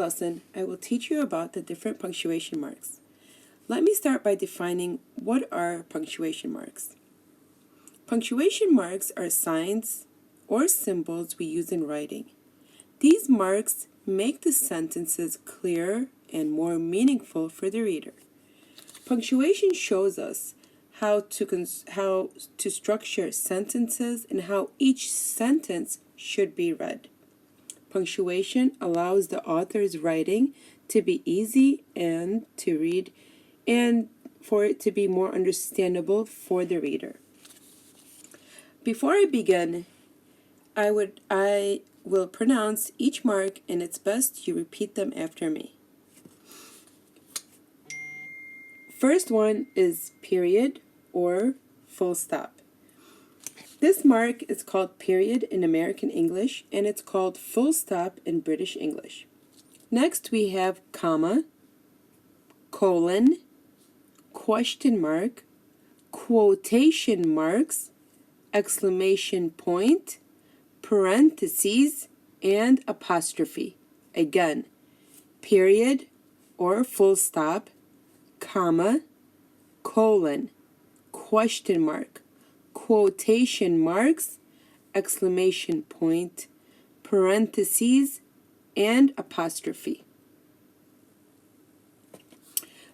Lesson, I will teach you about the different punctuation marks. Let me start by defining what are punctuation marks. Punctuation marks are signs or symbols we use in writing. These marks make the sentences clearer and more meaningful for the reader. Punctuation shows us how to structure sentences and how each sentence should be read. Punctuation allows the author's writing to be easy and to read and for it to be more understandable for the reader. Before I begin, I will pronounce each mark, and it's best you repeat them after me. First one is period or full stop. This mark is called period in American English, and it's called full stop in British English. Next we have comma, colon, question mark, quotation marks, exclamation point, parentheses, and apostrophe. Again, period or full stop, comma, colon, question mark, quotation marks, exclamation point, parentheses, and apostrophe.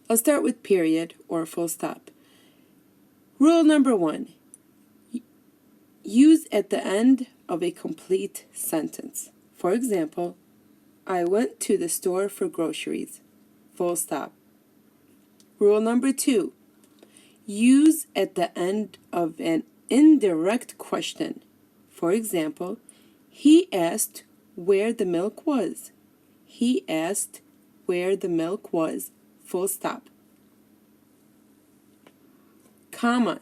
I'll start with period or full stop. Rule number 1. Use at the end of a complete sentence. For example, I went to the store for groceries. Full stop. Rule number 2. Use at the end of an indirect question. For example, he asked where the milk was. He asked where the milk was. Full stop. Comma.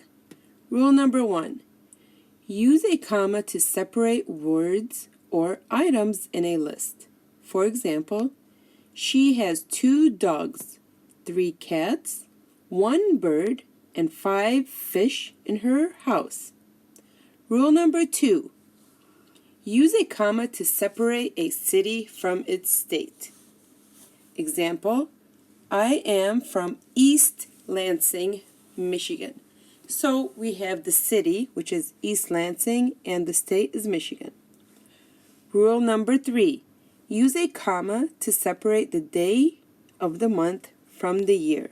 Rule number 1. Use a comma to separate words or items in a list. For example, she has 2 dogs, 3 cats, 1 bird, and 5 fish in her house. Rule number 2. Use a comma to separate a city from its state. Example, I am from East Lansing, Michigan. So we have the city, which is East Lansing, and the state is Michigan. Rule number 3. Use a comma to separate the day of the month from the year.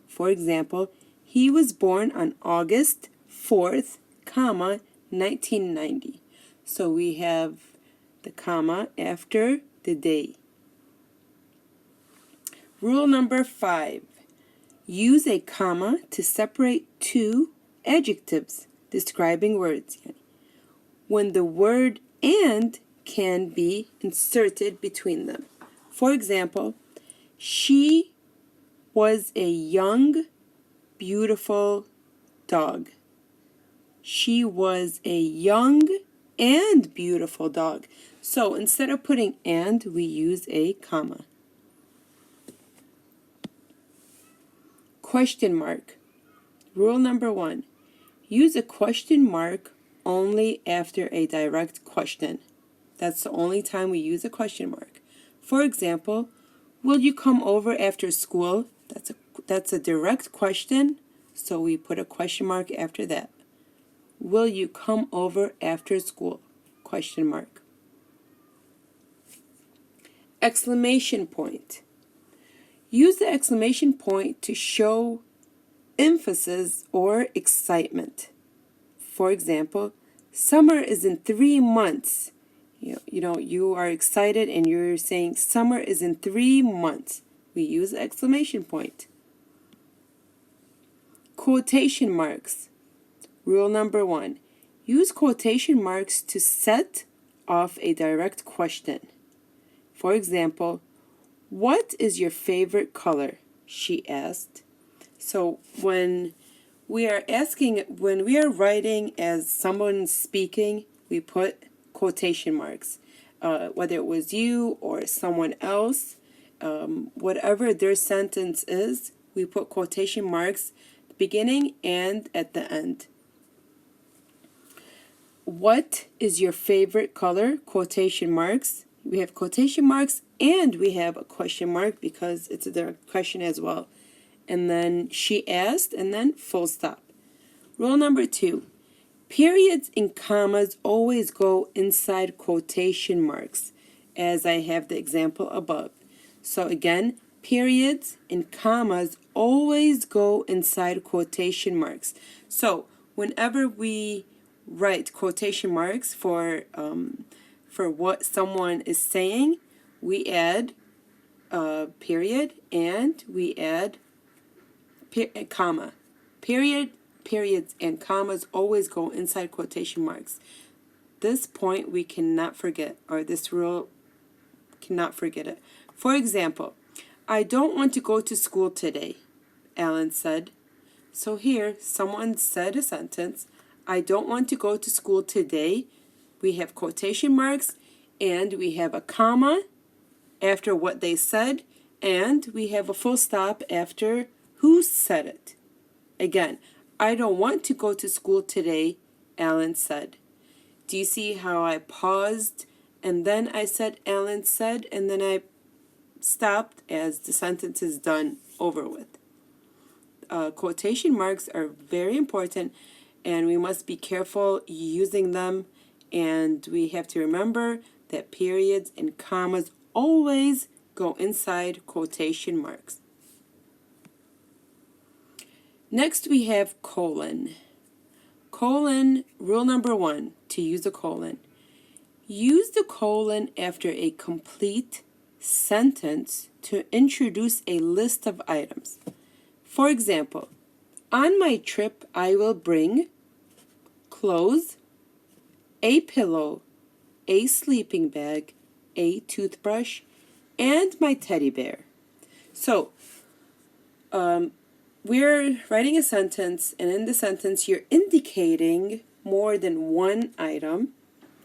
For example, he was born on August 4th, 1990. So we have the comma after the day. Rule number 5. Use a comma to separate 2 adjectives describing words when the word and can be inserted between them. For example, she was a young, beautiful dog. She was a young and beautiful dog. So instead of putting and, we use a comma. Question mark. Rule number 1. Use a question mark only after a direct question. That's the only time we use a question mark. For example, will you come over after school? That's a direct question, so we put a question mark after that. Will you come over after school? Question mark. Exclamation point. Use the exclamation point to show emphasis or excitement. For example, summer is in 3 months. You are excited and you're saying summer is in 3 months. We use the exclamation point. Quotation marks. Rule number 1. Use quotation marks to set off a direct question. For example, what is your favorite color? She asked. So when we are writing as someone speaking, we put quotation marks. Whether it was you or someone else, whatever their sentence is, we put quotation marks at the beginning and at the end. What is your favorite color? Quotation marks. We have quotation marks and we have a question mark because it's a direct question as well. And then she asked and then full stop. Rule number 2. Periods and commas always go inside quotation marks, as I have the example above. So again, periods and commas always go inside quotation marks. So whenever we write quotation marks for what someone is saying, we add a period and we add a comma. Periods, and commas always go inside quotation marks. This point we cannot forget, or this rule cannot forget it. For example, I don't want to go to school today, Alan said. So here, someone said a sentence, I don't want to go to school today. We have quotation marks, and we have a comma after what they said, and we have a full stop after who said it. Again, I don't want to go to school today, Alan said. Do you see how I paused and then I said Alan said and then I stopped as the sentence is done over with? Quotation marks are very important and we must be careful using them, and we have to remember that periods and commas always go inside quotation marks. Next we have colon. Colon, rule number 1, to use a colon. Use the colon after a complete sentence to introduce a list of items. For example, on my trip I will bring clothes, a pillow, a sleeping bag, a toothbrush, and my teddy bear. So, we're writing a sentence, and in the sentence you're indicating more than one item.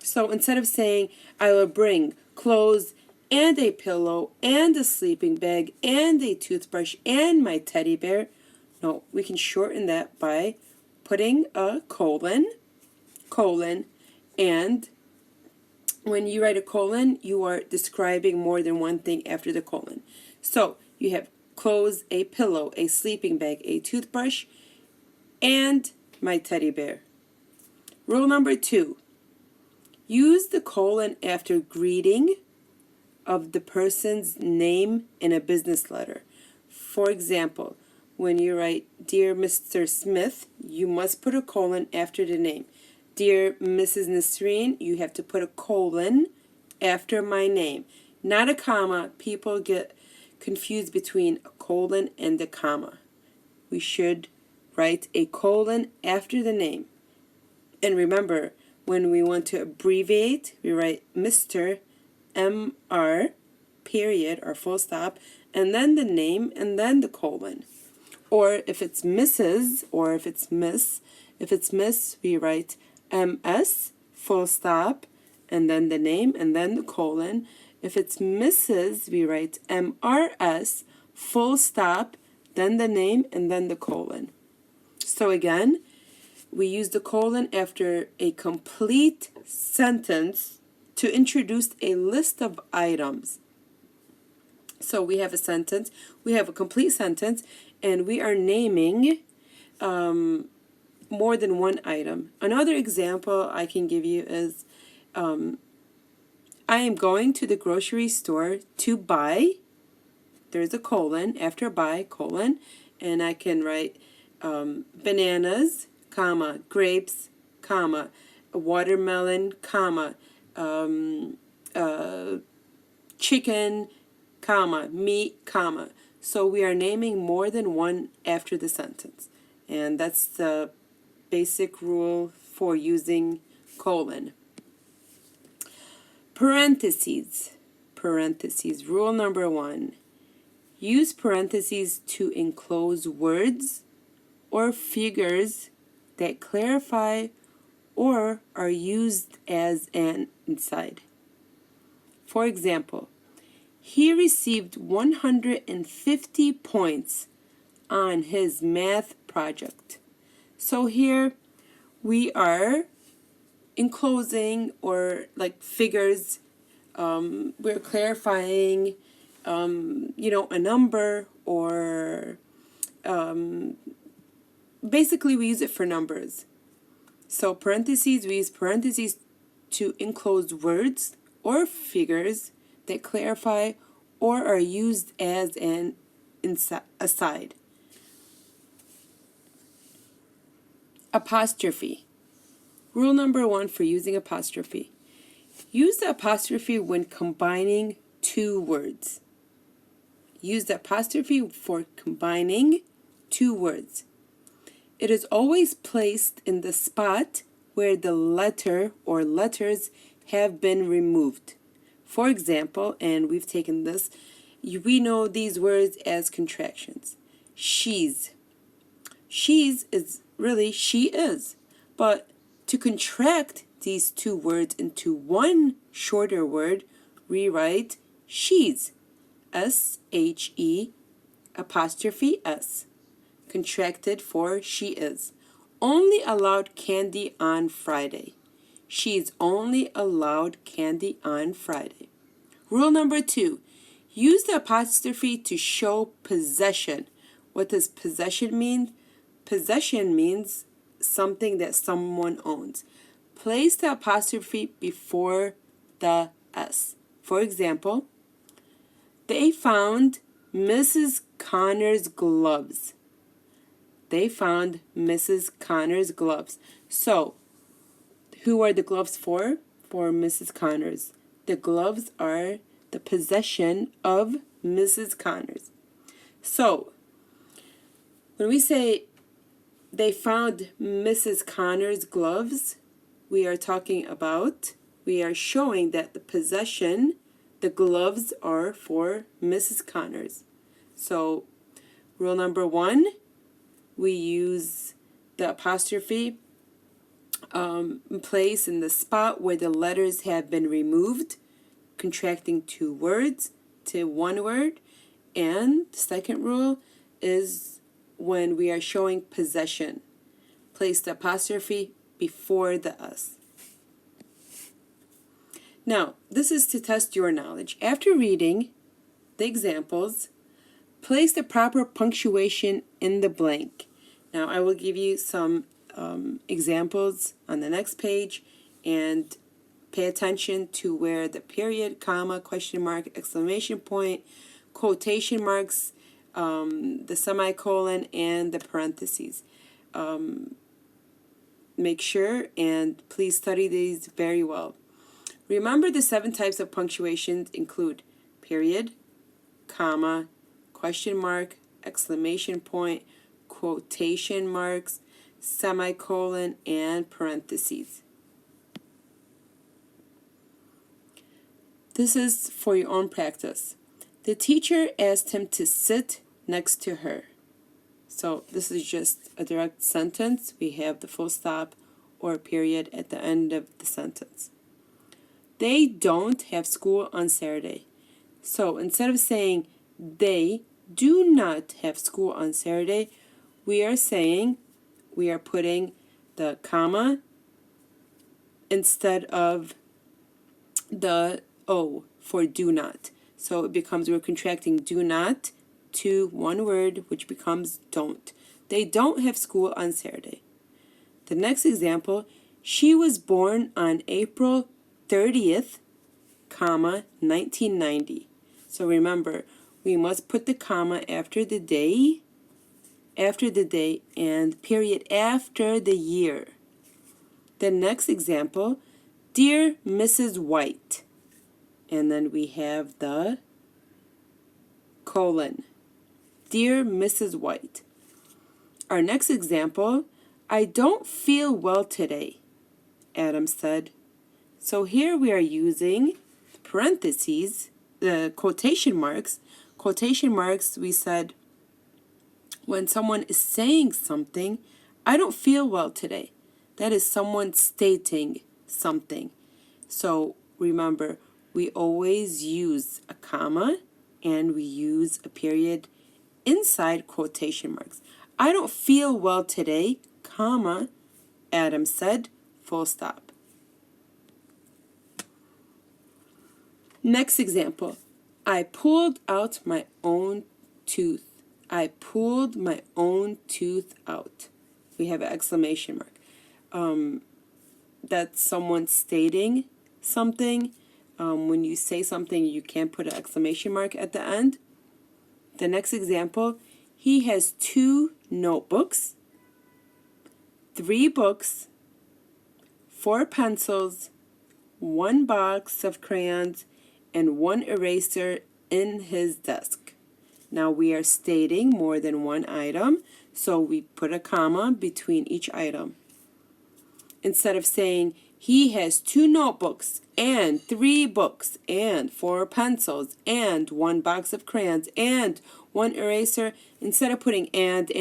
So instead of saying, I will bring clothes and a pillow and a sleeping bag and a toothbrush and my teddy bear, no, we can shorten that by putting a colon, and when you write a colon, you are describing more than one thing after the colon. So you have clothes, a pillow, a sleeping bag, a toothbrush, and my teddy bear. Rule number 2. Use the colon after greeting of the person's name in a business letter. For example, when you write, Dear Mr. Smith, you must put a colon after the name. Dear Mrs. Nasreen, you have to put a colon after my name. Not a comma. People get confused between a colon and a comma. We should write a colon after the name. And remember, when we want to abbreviate, we write Mr. Mr. period or full stop, and then the name, and then the colon. Or if it's Mrs. or if it's Miss, we write MS full stop, and then the name, and then the colon. If it's Mrs., we write MRS, full stop, then the name, and then the colon. So again, we use the colon after a complete sentence to introduce a list of items. So we have a sentence, we have a complete sentence, and we are naming more than one item. Another example I can give you is, I am going to the grocery store to buy, there's a colon after buy, colon, and I can write bananas, comma, grapes, comma, watermelon, comma, chicken, comma, meat, comma. So we are naming more than one after the sentence. And that's the basic rule for using colon. Parentheses. Rule number 1. Use parentheses to enclose words or figures that clarify or are used as an aside. For example, he received 150 points on his math project. So here we are enclosing or like figures we're clarifying, a number, or basically we use it for numbers. So parentheses, we use parentheses to enclose words or figures that clarify or are used as an aside. Apostrophe. Rule number 1 for using apostrophe. Use the apostrophe when combining two words. Use the apostrophe for combining two words. It is always placed in the spot where the letter or letters have been removed. For example, and we've taken this, we know these words as contractions. She's. She's is really she is. But to contract these two words into one shorter word, we write she's. S-H-E apostrophe S. Contracted for she is. Only allowed candy on Friday. She's only allowed candy on Friday. Rule number 2. Use the apostrophe to show possession. What does possession mean? Possession means something that someone owns. Place the apostrophe before the S. For example, they found Mrs. Connor's gloves. They found Mrs. Connor's gloves. So, who are the gloves for? For Mrs. Connors. The gloves are the possession of Mrs. Connors. So, when we say they found Mrs. Connor's gloves, we are showing that the possession, the gloves are for Mrs. Connors. So, rule number 1, we use the apostrophe place in the spot where the letters have been removed, contracting two words to one word. And the second rule is when we are showing possession. Place the apostrophe before the S. Now, this is to test your knowledge. After reading the examples, place the proper punctuation in the blank. Now, I will give you some examples on the next page, and pay attention to where the period, comma, question mark, exclamation point, quotation marks, the semicolon, and the parentheses. Make sure and please study these very well. Remember, the 7 types of punctuations include period, comma, question mark, exclamation point, quotation marks, semicolon, and parentheses. This is for your own practice. The teacher asked him to sit next to her. So this is just a direct sentence. We have the full stop or period at the end of the sentence. They don't have school on Saturday. So instead of saying they do not have school on Saturday, we are putting the comma instead of the O for do not. So it becomes, we're contracting do not to one word, which becomes don't. They don't have school on Saturday. The next example, she was born on April 30th, comma, 1990. So remember, we must put the comma after the day, and period after the year. The next example, dear Mrs. White. And then we have the colon. Dear Mrs. White. Our next example, I don't feel well today, Adam said. So here we are using parentheses, the quotation marks. Quotation marks, we said, when someone is saying something, I don't feel well today. That is someone stating something. So remember, we always use a comma and we use a period inside quotation marks. I don't feel well today, comma, Adam said, full stop. Next example. I pulled out my own tooth. I pulled my own tooth out. We have an exclamation mark. That's someone stating something. When you say something, you can't put an exclamation mark at the end. The next example, he has 2 notebooks, 3 books, 4 pencils, 1 box of crayons, and 1 eraser in his desk. Now we are stating more than one item, so we put a comma between each item. Instead of saying, he has 2 notebooks and 3 books and 4 pencils and 1 box of crayons and 1 eraser, instead of putting and,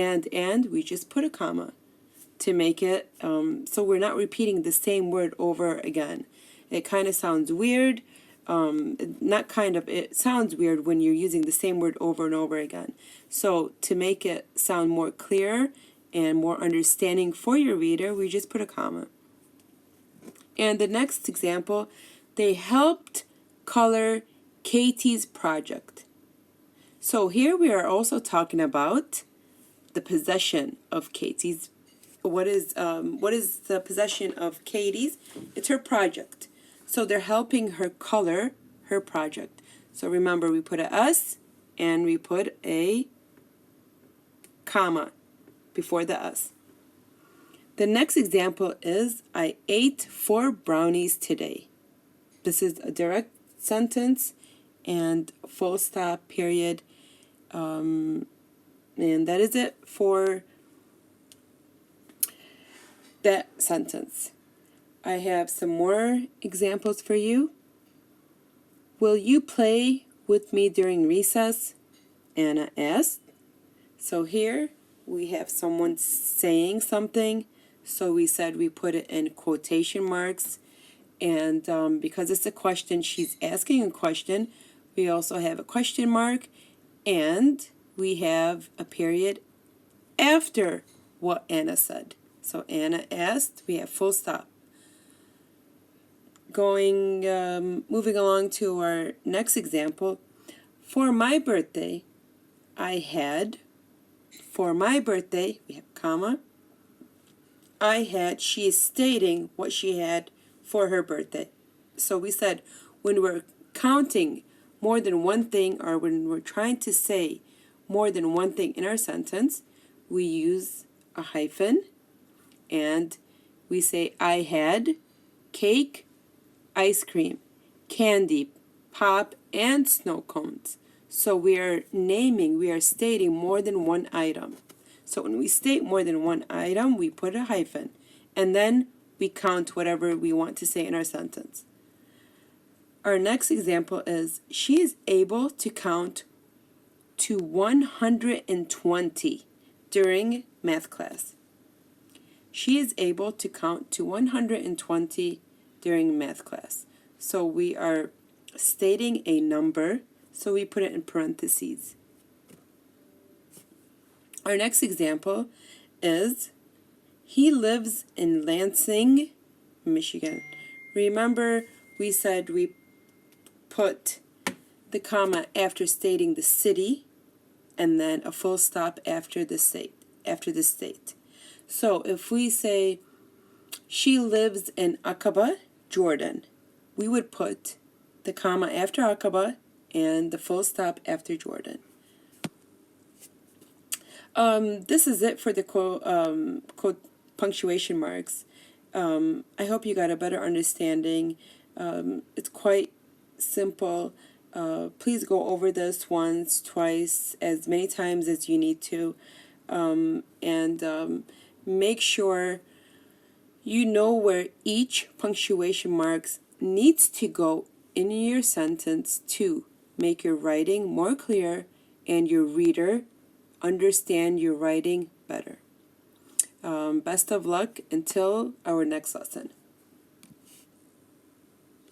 we just put a comma to make it so we're not repeating the same word over again. It kind of sounds weird. It sounds weird when you're using the same word over and over again. So to make it sound more clear and more understanding for your reader, we just put a comma. And the next example, they helped color Katie's project. So here we are also talking about the possession of Katie's. What is the possession of Katie's? It's her project. So they're helping her color her project. So remember, we put a S and we put a comma before the S. The next example is, I ate 4 brownies today. This is a direct sentence and full stop, period. And that is it for that sentence. I have some more examples for you. Will you play with me during recess? Anna asked. So here we have someone saying something. So we said we put it in quotation marks. And because it's a question, she's asking a question. We also have a question mark. And we have a period after what Anna said. So Anna asked, we have full stop. Moving along to our next example. For my birthday, we have comma. She is stating what she had for her birthday. So we said when we're counting more than one thing, or when we're trying to say more than one thing in our sentence, we use a hyphen and we say I had cake, ice cream, candy, pop, and snow cones. So we are stating more than one item. So when we state more than one item, we put a hyphen, and then we count whatever we want to say in our sentence. Our next example is, she is able to count to 120 during math class. She is able to count to 120 during math class. So we are stating a number, so we put it in parentheses. Our next example is, he lives in Lansing, Michigan. Remember, we said we put the comma after stating the city and then a full stop after the state. So if we say she lives in Aqaba, Jordan, we would put the comma after Aqaba and the full stop after Jordan. This is it for the punctuation marks. I hope you got a better understanding. It's quite simple. Please go over this once, twice, as many times as you need to. And make sure you know where each punctuation marks needs to go in your sentence to make your writing more clear and your reader understand your writing better. Best of luck until our next lesson.